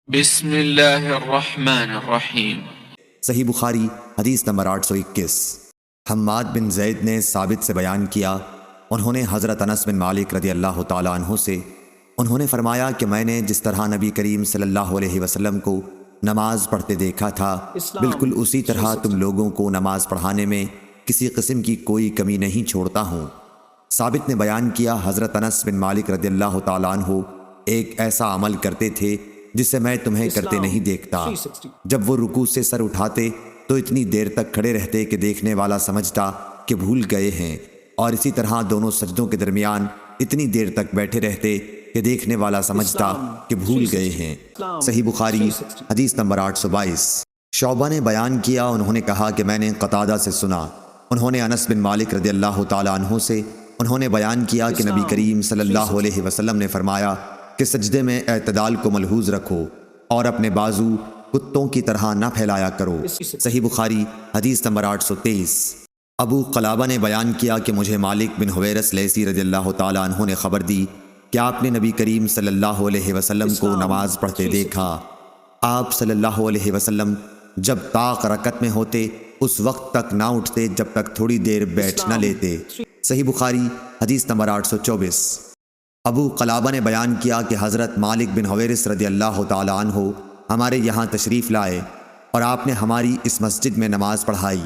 بسم اللہ الرحمن الرحیم۔ صحیح بخاری حدیث نمبر 821۔ حماد بن زید نے ثابت سے بیان کیا، انہوں نے حضرت انس بن مالک رضی اللہ تعالیٰ عنہ سے انہوں نے فرمایا کہ میں نے جس طرح نبی کریم صلی اللہ علیہ وسلم کو نماز پڑھتے دیکھا تھا، بالکل اسی طرح تم لوگوں کو نماز پڑھانے میں کسی قسم کی کوئی کمی نہیں چھوڑتا ہوں۔ ثابت نے بیان کیا، حضرت انس بن مالک رضی اللہ تعالیٰ عنہ ایک ایسا عمل کرتے تھے جسے میں تمہیں کرتے نہیں دیکھتا۔ جب وہ رکوع سے سر اٹھاتے تو اتنی دیر تک کھڑے رہتے کہ دیکھنے والا سمجھتا کہ بھول گئے ہیں، اور اسی طرح دونوں سجدوں کے درمیان اتنی دیر تک بیٹھے رہتے کہ دیکھنے والا سمجھتا کہ بھول گئے ہیں۔ صحیح بخاری حدیث نمبر 822۔ شعبہ نے بیان کیا، انہوں نے کہا کہ میں نے قتادہ سے سنا، انہوں نے انس بن مالک رضی اللہ تعالیٰ عنہ سے انہوں نے بیان کیا کہ نبی کریم صلی اللہ علیہ وسلم نے فرمایا کہ سجدے میں اعتدال کو ملحوظ رکھو اور اپنے بازو کتوں کی طرح نہ پھیلایا کرو۔ صحیح بخاری حدیث نمبر 823۔ ابو قلابہ نے بیان کیا کہ مجھے مالک بن حویرث لیثی رضی اللہ تعالیٰ عنہ نے خبر دی کہ آپ نے نبی کریم صلی اللہ علیہ وسلم کو نماز پڑھتے دیکھا۔ آپ صلی اللہ علیہ وسلم جب طاق رکعت میں ہوتے اس وقت تک نہ اٹھتے جب تک تھوڑی دیر بیٹھ نہ لیتے۔ صحیح بخاری حدیث نمبر 824۔ ابو قلابہ نے بیان کیا کہ حضرت مالک بن حویرث رضی اللہ تعالیٰ عنہ ہمارے یہاں تشریف لائے اور آپ نے ہماری اس مسجد میں نماز پڑھائی۔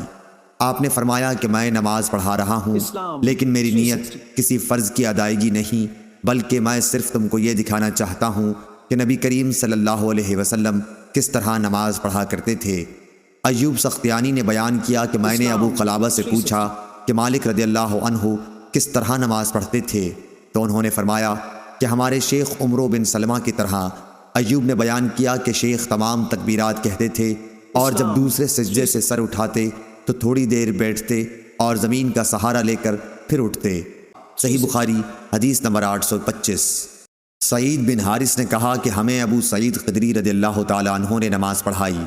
آپ نے فرمایا کہ میں نماز پڑھا رہا ہوں، لیکن میری نیت کسی فرض کی ادائیگی نہیں، بلکہ میں صرف تم کو یہ دکھانا چاہتا ہوں کہ نبی کریم صلی اللہ علیہ وسلم کس طرح نماز پڑھا کرتے تھے۔ ایوب سختیانی نے بیان کیا کہ میں نے ابو قلابہ سے پوچھا کہ مالک رضی اللہ عنہ کس طرح نماز پڑھتے تھے، تو انہوں نے فرمایا کہ ہمارے شیخ عمرو بن سلمہ کی طرح۔ ایوب نے بیان کیا کہ شیخ تمام تکبیرات کہتے تھے اور جب دوسرے سجدے سے سر اٹھاتے تو تھوڑی دیر بیٹھتے اور زمین کا سہارا لے کر پھر اٹھتے۔ صحیح بخاری حدیث نمبر 825۔ سعید بن حارث نے کہا کہ ہمیں ابو سعید خدری رضی اللہ تعالیٰ عنہ نے نماز پڑھائی،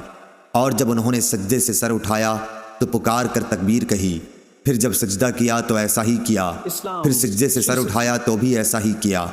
اور جب انہوں نے سجدے سے سر اٹھایا تو پکار کر تکبیر کہی، پھر جب سجدہ کیا تو ایسا ہی کیا، پھر سجدے سے سر اٹھایا تو بھی ایسا ہی کیا۔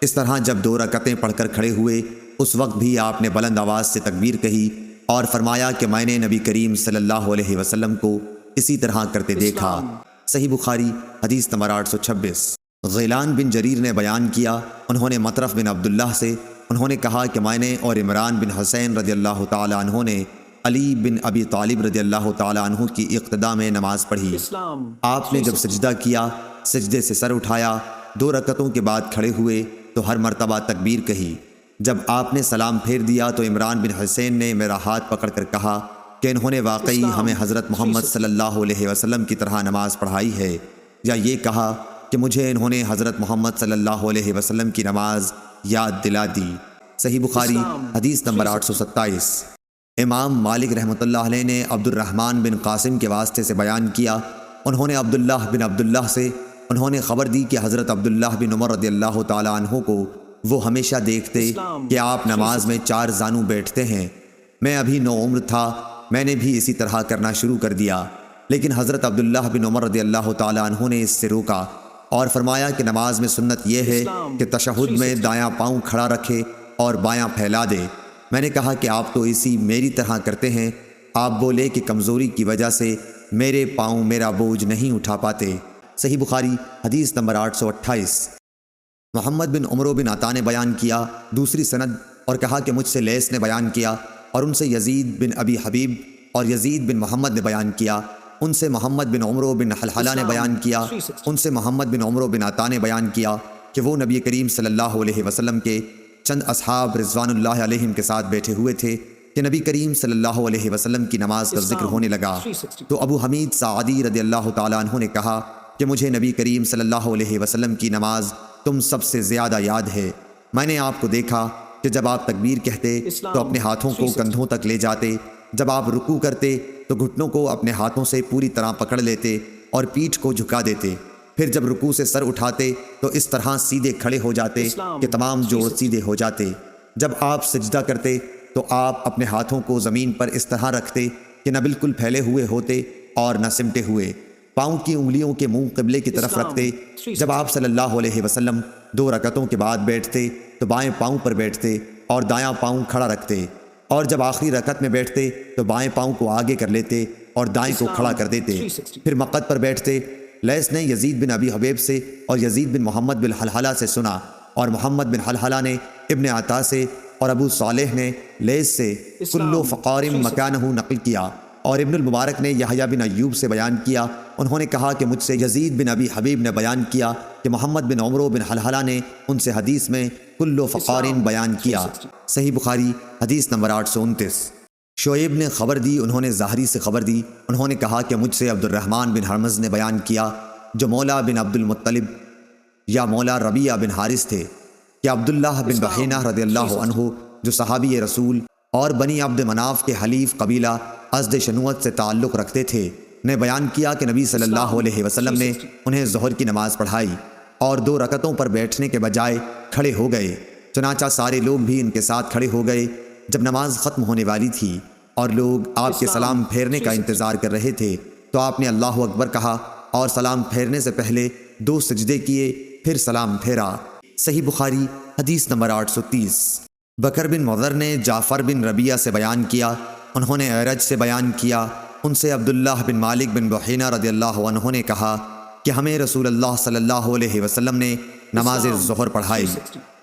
اس طرح جب 2 رکعتیں پڑھ کر کھڑے ہوئے اس وقت بھی آپ نے بلند آواز سے تکبیر کہی اور فرمایا کہ میں نے نبی کریم صلی اللہ علیہ وسلم کو اسی طرح کرتے دیکھا۔ صحیح بخاری حدیث نمبر 826۔ غیلان بن جریر نے بیان کیا، انہوں نے مطرف بن عبداللہ سے انہوں نے کہا کہ میں نے اور عمران بن حسین رضی اللہ تعالیٰ عنہ نے علی بن ابی طالب رضی اللہ تعالیٰ عنہ کی اقتداء میں نماز پڑھی۔ آپ نے جب سجدہ کیا، سجدے سے سر اٹھایا، 2 رکعتوں کے بعد کھڑے ہوئے تو ہر مرتبہ تکبیر کہی۔ جب آپ نے سلام پھیر دیا تو عمران بن حسین نے میرا ہاتھ پکڑ کر کہا کہ انہوں نے واقعی ہمیں حضرت محمد صلی اللہ علیہ وسلم کی طرح نماز پڑھائی ہے، یا یہ کہا کہ مجھے انہوں نے حضرت محمد صلی اللہ علیہ وسلم کی نماز یاد دلا دی۔ صحیح بخاری حدیث نمبر 827۔ امام مالک رحمۃ اللہ علیہ نے عبد الرحمن بن قاسم کے واسطے سے بیان کیا، انہوں نے عبداللہ بن عبداللہ سے انہوں نے خبر دی کہ حضرت عبداللہ بن عمر رضی اللہ تعالیٰ عنہ کو وہ ہمیشہ دیکھتے کہ آپ نماز میں 4 زانو بیٹھتے ہیں۔ میں ابھی نوعمر تھا، میں نے بھی اسی طرح کرنا شروع کر دیا، لیکن حضرت عبداللہ بن عمر رضی اللہ تعالیٰ عنہ نے اس سے روکا اور فرمایا کہ نماز میں سنت یہ ہے کہ تشہد میں دایاں پاؤں کھڑا رکھے اور بایاں پھیلا دے۔ میں نے کہا کہ آپ تو اسی میری طرح کرتے ہیں۔ آپ بولے کہ کمزوری کی وجہ سے میرے پاؤں میرا بوجھ نہیں اٹھا پاتے۔ صحیح بخاری حدیث نمبر 828۔ محمد بن عمرو بن عطا نے بیان کیا دوسری سند اور کہا کہ مجھ سے لیث نے بیان کیا اور ان سے یزید بن ابی حبیب اور یزید بن محمد نے بیان کیا، ان سے محمد بن عمرو بن حلحلہ نے بیان کیا، ان سے محمد بن عمرو بن عطا نے بیان کیا کہ وہ نبی کریم صلی اللہ علیہ وسلم کے چند اصحاب رضوان اللہ علیہم کے ساتھ بیٹھے ہوئے تھے کہ نبی کریم صلی اللہ علیہ وسلم کی نماز کا ذکر ہونے لگا، تو ابو حمید سعدی رضی اللہ تعالیٰ عنہ نے کہا کہ مجھے نبی کریم صلی اللہ علیہ وسلم کی نماز تم سب سے زیادہ یاد ہے۔ میں نے آپ کو دیکھا کہ جب آپ تکبیر کہتے تو اپنے ہاتھوں کو کندھوں تک لے جاتے، جب آپ رکوع کرتے تو گھٹنوں کو اپنے ہاتھوں سے پوری طرح پکڑ لیتے اور پیٹھ کو جھکا دیتے، پھر جب رکوع سے سر اٹھاتے تو اس طرح سیدھے کھڑے ہو جاتے کہ تمام جوڑ سیدھے ہو جاتے۔ جب آپ سجدہ کرتے تو آپ اپنے ہاتھوں کو زمین پر اس طرح رکھتے کہ نہ بالکل پھیلے ہوئے ہوتے اور نہ سمٹے ہوئے، پاؤں کی انگلیوں کے منہ قبلے کی طرف رکھتے۔ جب آپ صلی اللہ علیہ وسلم 2 رکعتوں کے بعد بیٹھتے تو بائیں پاؤں پر بیٹھتے اور دایاں پاؤں کھڑا رکھتے، اور جب آخری رکعت میں بیٹھتے تو بائیں پاؤں کو آگے کر لیتے اور دائیں کو کھڑا کر دیتے، پھر مقعد پر بیٹھتے۔ لیث نے یزید بن ابی حبیب سے اور یزید بن محمد بن حلحلہ سے سنا، اور محمد بن حلحلہ نے ابن عطا سے، اور ابو صالح نے لیث سے کلو فقار مکانہ نقل کیا، اور ابن المبارک نے یحییٰ بن ایوب سے بیان کیا، انہوں نے کہا کہ مجھ سے یزید بن ابی حبیب نے بیان کیا کہ محمد بن عمرو بن حلحلہ نے ان سے حدیث میں کلو فقار بیان کیا۔ صحیح بخاری حدیث نمبر 829۔ شعیب نے خبر دی، انہوں نے زہری سے خبر دی، انہوں نے کہا کہ مجھ سے عبد الرحمن بن حرمز نے بیان کیا جو مولا بن عبد المطلب یا مولا ربیعہ بن حارث تھے، کہ عبداللہ بن بحینہ رضی اللہ عنہ جو صحابی رسول اور بنی عبد مناف کے حلیف قبیلہ ازد شنوت سے تعلق رکھتے تھے، نے بیان کیا کہ نبی صلی اللہ علیہ وسلم نے انہیں ظہر کی نماز پڑھائی اور 2 رکعتوں پر بیٹھنے کے بجائے کھڑے ہو گئے، چنانچہ سارے لوگ بھی ان کے ساتھ کھڑے ہو گئے۔ جب نماز ختم ہونے والی تھی اور لوگ آپ کے سلام پھیرنے کا انتظار کر رہے تھے تو آپ نے اللہ اکبر کہا اور سلام پھیرنے سے پہلے 2 سجدے کیے، پھر سلام پھیرا۔ صحیح بخاری حدیث نمبر 830۔ بکر بن مضر نے جعفر بن ربیعہ سے بیان کیا، انہوں نے اعرج سے بیان کیا، ان سے عبداللہ بن مالک بن بحینہ رضی اللہ عنہ نے کہا کہ ہمیں رسول اللہ صلی اللہ علیہ وسلم نے نماز ظہر پڑھائی،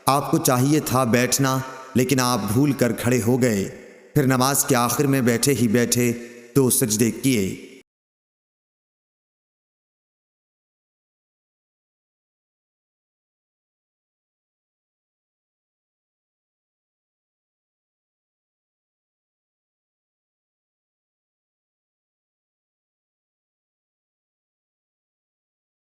آپ کو چاہیے تھا بیٹھنا لیکن آپ بھول کر کھڑے ہو گئے، پھر نماز کے آخر میں بیٹھے ہی بیٹھے 2 سجدے کیے۔